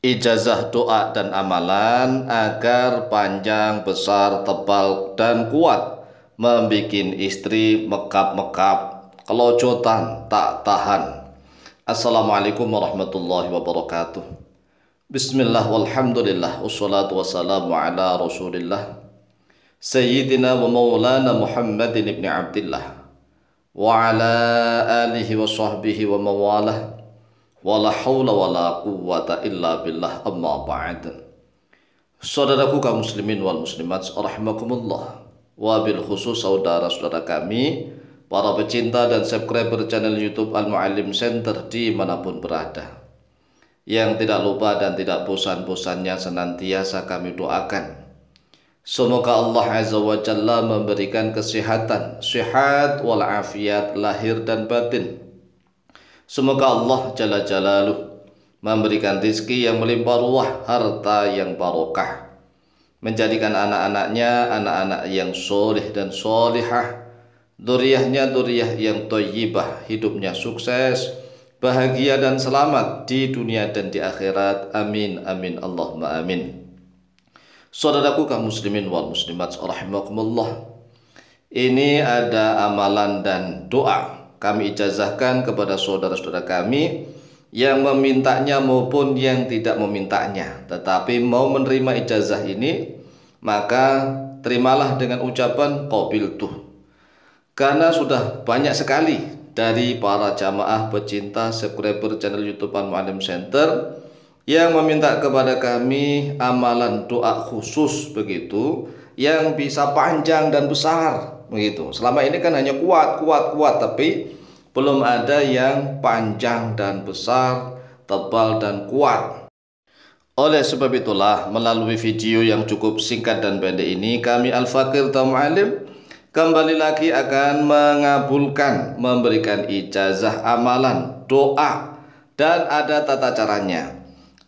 Ijazah doa dan amalan agar panjang, besar, tebal, dan kuat, membikin istri mekap-mekap, kelojotan tak tahan. Assalamualaikum warahmatullahi wabarakatuh. Bismillah walhamdulillah wassalatu wassalamu ala rasulillah Sayyidina wa maulana Muhammadin ibn Abdillah wa ala alihi wa sahbihi wa mawalah, wala haula wala quwwata illa billah, amma ba'd. Saudaraku kaum muslimin wal muslimat rahimakumullah, wabil khusus saudara-saudara kami para pecinta dan subscriber channel YouTube Al-Muallim Center dimanapun berada, yang tidak lupa dan tidak bosan-bosannya senantiasa kami doakan semoga Allah Azza wa Jalla memberikan kesehatan, sehat walafiat lahir dan batin. Semoga Allah Jalla Jalaluh memberikan rizki yang melimpah ruah, harta yang barokah, menjadikan anak-anaknya anak-anak yang soleh dan solihah, dzurriyyahnya dzurriyyah yang thayyibah, hidupnya sukses, bahagia dan selamat di dunia dan di akhirat. Amin amin Allahumma amin. Saudaraku kaum muslimin wal muslimat rahimakumullah, ini ada amalan dan doa kami ijazahkan kepada saudara-saudara kami yang memintanya maupun yang tidak memintanya, tetapi mau menerima ijazah ini, maka terimalah dengan ucapan qabiltuh. Karena sudah banyak sekali dari para jamaah pecinta subscriber channel YouTube Al-Muallim Center yang meminta kepada kami amalan doa khusus begitu, yang bisa panjang dan besar begitu. Selama ini kan hanya kuat, tapi belum ada yang panjang dan besar, tebal dan kuat. Oleh sebab itulah, melalui video yang cukup singkat dan pendek ini, kami Al-Faqir Muallim kembali lagi akan mengabulkan, memberikan ijazah amalan doa, dan ada tata caranya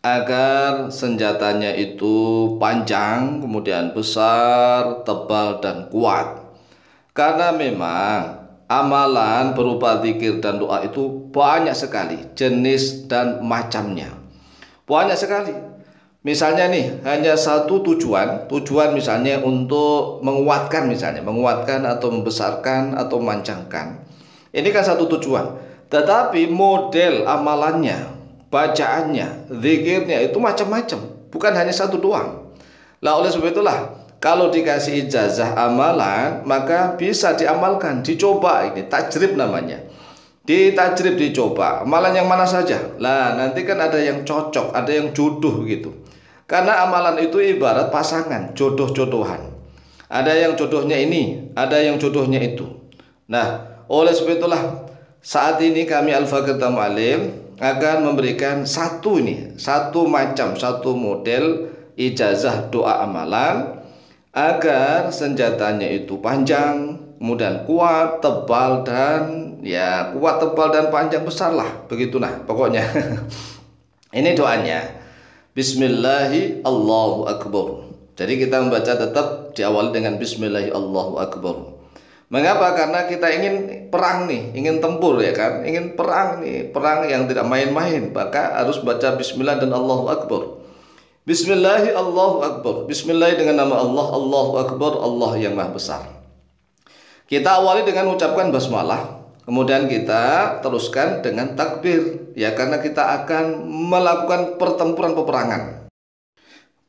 agar senjatanya itu panjang, kemudian besar, tebal dan kuat. Karena memang amalan berupa zikir dan doa itu banyak sekali jenis dan macamnya, banyak sekali. Misalnya nih, hanya satu tujuan misalnya untuk menguatkan, atau membesarkan atau memanjangkan, ini kan satu tujuan. Tetapi model amalannya, bacaannya, zikirnya itu macam-macam, bukan hanya satu doang. Lah oleh sebab itulah, kalau dikasih ijazah amalan, maka bisa diamalkan, dicoba. Ini tajrib namanya, ditajrib, dicoba amalan yang mana saja. Lah nanti kan ada yang cocok, ada yang jodoh gitu. Karena amalan itu ibarat pasangan, jodoh-jodohan. Ada yang jodohnya ini, ada yang jodohnya itu. Nah oleh sebab itulah, saat ini kami Al-Faqir Muallim akan memberikan satu macam, satu model ijazah doa amalan agar senjatanya itu panjang, kemudian kuat, tebal dan panjang, besar lah begitu. Nah pokoknya ini doanya, Bismillahi Allahu Akbar. Jadi kita membaca tetap diawali dengan Bismillahi Allahu Akbar. Mengapa? Karena kita ingin perang nih, ingin tempur ya kan, ingin perang nih, perang yang tidak main-main, maka harus baca Bismillah dan Allahu Akbar. Bismillahi Allahu Akbar. Bismillah dengan nama Allah, Allahu Akbar, Allah yang Maha Besar. Kita awali dengan ucapkan basmalah, kemudian kita teruskan dengan takbir ya, karena kita akan melakukan pertempuran peperangan.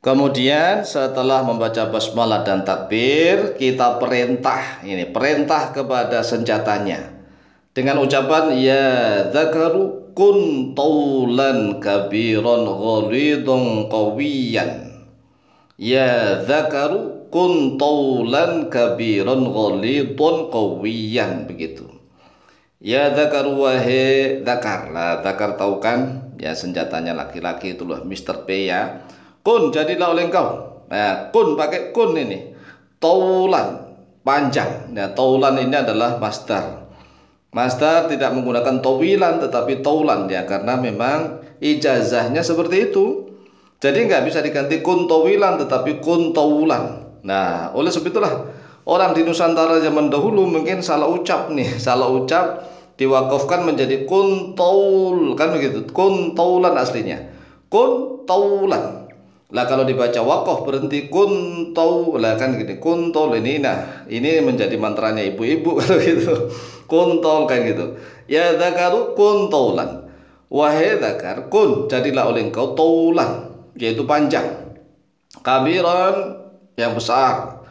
Kemudian setelah membaca basmalah dan takbir, kita perintah kepada senjatanya dengan ucapan ya dzakaru kun taulan kabiran ghalidun qawiyan. Ya dzakaru kun taulan kabiran ghalidun qawiyan, begitu. Ya dzakaru, wahai dzakar. Lah dzakar tahu kan ya, senjatanya laki-laki itu loh, Mr. P ya. Kun, jadilah oleh engkau. Nah, kun pakai kun ini. Taulan, panjang. Nah, taulan ini adalah masdar. Masdar tidak menggunakan tawilan tetapi taulan ya, karena memang ijazahnya seperti itu. Jadi nggak bisa diganti kun tawilan tetapi kun taulan. Nah, oleh sebab itulah orang di Nusantara zaman dahulu mungkin salah ucap, diwakafkan menjadi kun taul, kan begitu. Kun taulan aslinya. kun taulan. Lah kalau dibaca waqaf berhenti kun taul, lah kan gini kun taul ini. Nah, ini menjadi mantranya ibu-ibu kalau gitu. Kun taul kan gitu. Ya dzakaru kun taulan. Wahai dzakar, kun jadilah oleh engkau taulan, yaitu panjang. Kabiran yang besar.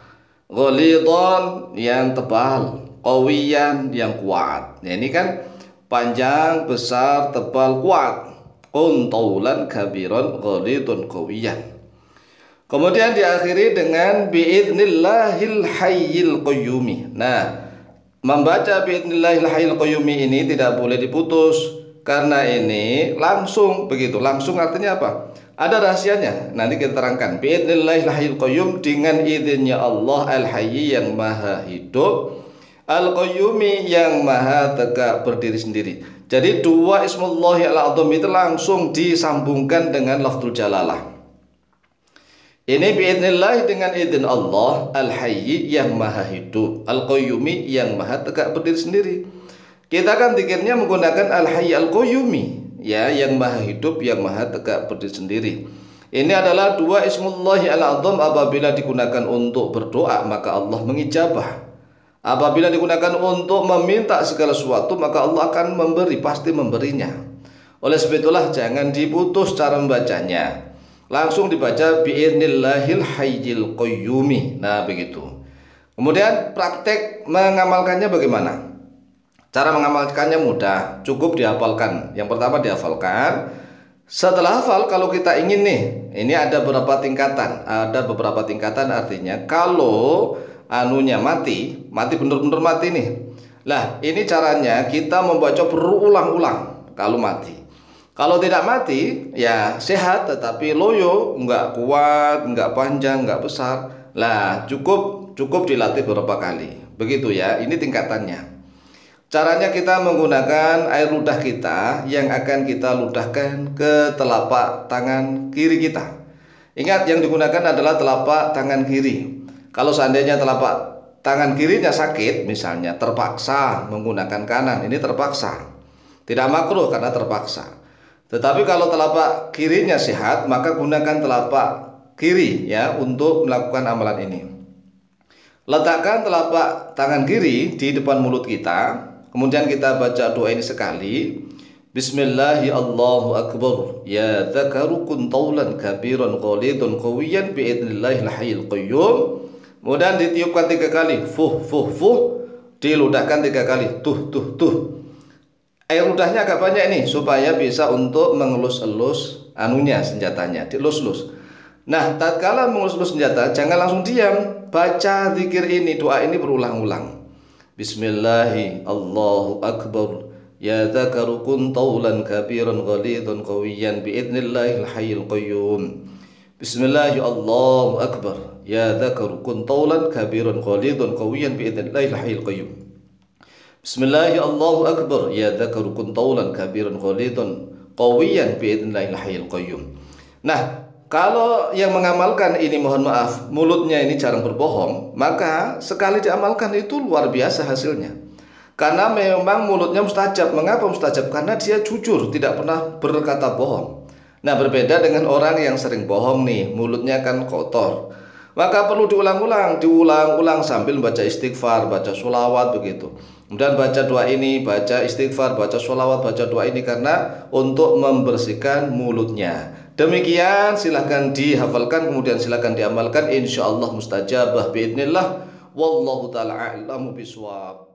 Ghalidhan yang tebal. Qawiyan yang kuat. Nah, ini kan panjang, besar, tebal, kuat. Kun taulan kabiran ghalidun qawiyan. Kemudian diakhiri dengan biidznillahil hayyil qayyumi. Nah, membaca biidznillahil hayyil qayyumi ini tidak boleh diputus, karena ini langsung begitu. Langsung artinya apa? Ada rahasianya. Nanti kita terangkan. Biidznillahil hayyil qayyum, dengan izinnya Allah al-hayy yang maha hidup, al-qayyumi yang maha tegak berdiri sendiri. Jadi dua ismullahi al-azam itu langsung disambungkan dengan lafzul jalalah. Ini biidznillah dengan izin Allah al-hayy yang maha hidup, al-qayyumi yang maha tegak berdiri sendiri. Kita kan zikirnya menggunakan al-hayy al-qayyumi, ya, yang maha hidup, yang maha tegak berdiri sendiri. Ini adalah dua ismullahi al-azam. Apabila digunakan untuk berdoa maka Allah mengijabah. Apabila digunakan untuk meminta segala sesuatu maka Allah akan memberi, pasti memberinya. Oleh sebab itulah jangan diputus cara membacanya. Langsung dibaca biidznillahil hayyil qayyumi. Nah, begitu. Kemudian praktek mengamalkannya bagaimana? Cara mengamalkannya mudah, cukup dihafalkan. Yang pertama dihafalkan. Setelah hafal, kalau kita ingin nih, ini ada beberapa tingkatan. Ada beberapa tingkatan, artinya kalau anunya mati bener-bener mati nih. Lah, ini caranya kita membaca berulang-ulang kalau mati. Kalau tidak mati, ya sehat tetapi loyo, nggak kuat, nggak panjang, nggak besar. Lah, cukup dilatih beberapa kali. Begitu ya, ini tingkatannya. Caranya kita menggunakan air ludah kita yang akan kita ludahkan ke telapak tangan kiri kita. Ingat, yang digunakan adalah telapak tangan kiri. Kalau seandainya telapak tangan kirinya sakit, misalnya terpaksa menggunakan kanan, ini terpaksa. Tidak makruh karena terpaksa. Tetapi kalau telapak kirinya sehat, maka gunakan telapak kiri ya untuk melakukan amalan ini. Letakkan telapak tangan kiri di depan mulut kita, kemudian kita baca doa ini sekali. Bismillahi Allahu Akbar. Ya dzakaru kun taulan kabiran ghalidun qawiyan biidznillahil hayyil qayyum. Kemudian ditiupkan 3 kali, fuh fuh fuh, diludahkan 3 kali, tuh tuh tuh. Air ludahnya agak banyak nih supaya bisa untuk mengelus-elus anunya, senjatanya, dilus-lus. Nah, tatkala mengelus-elus senjata jangan langsung diam, baca zikir ini, doa ini berulang-ulang. Bismillahi Allahu Akbar. Ya dzakaru kun taulan kabiran ghalidun qawiyan biidznillahil hayyil qayyum. Bismillahi Allahu Akbar. Ya dzakaru kun taulan kabiran ghalidun qawiyan biidznillahil hayyil qayyum. Bismillahi Allahu Akbar. Ya dzakaru kun taulan kabiran ghalidun qawiyan biidznillahil hayyil qayyum. Nah, kalau yang mengamalkan ini, mohon maaf, mulutnya ini jarang berbohong, maka sekali diamalkan itu luar biasa hasilnya. Karena memang mulutnya mustajab. Mengapa mustajab? Karena dia jujur, tidak pernah berkata bohong. Nah, berbeda dengan orang yang sering bohong nih, mulutnya kan kotor. Maka perlu diulang-ulang sambil baca istighfar, baca sholawat begitu. Kemudian baca doa ini, baca istighfar, baca sholawat, baca doa ini karena untuk membersihkan mulutnya. Demikian, silahkan dihafalkan, kemudian silahkan diamalkan. Insya Allah mustajabah biidznillah. Wallahu ta'ala a'lamu bishawab.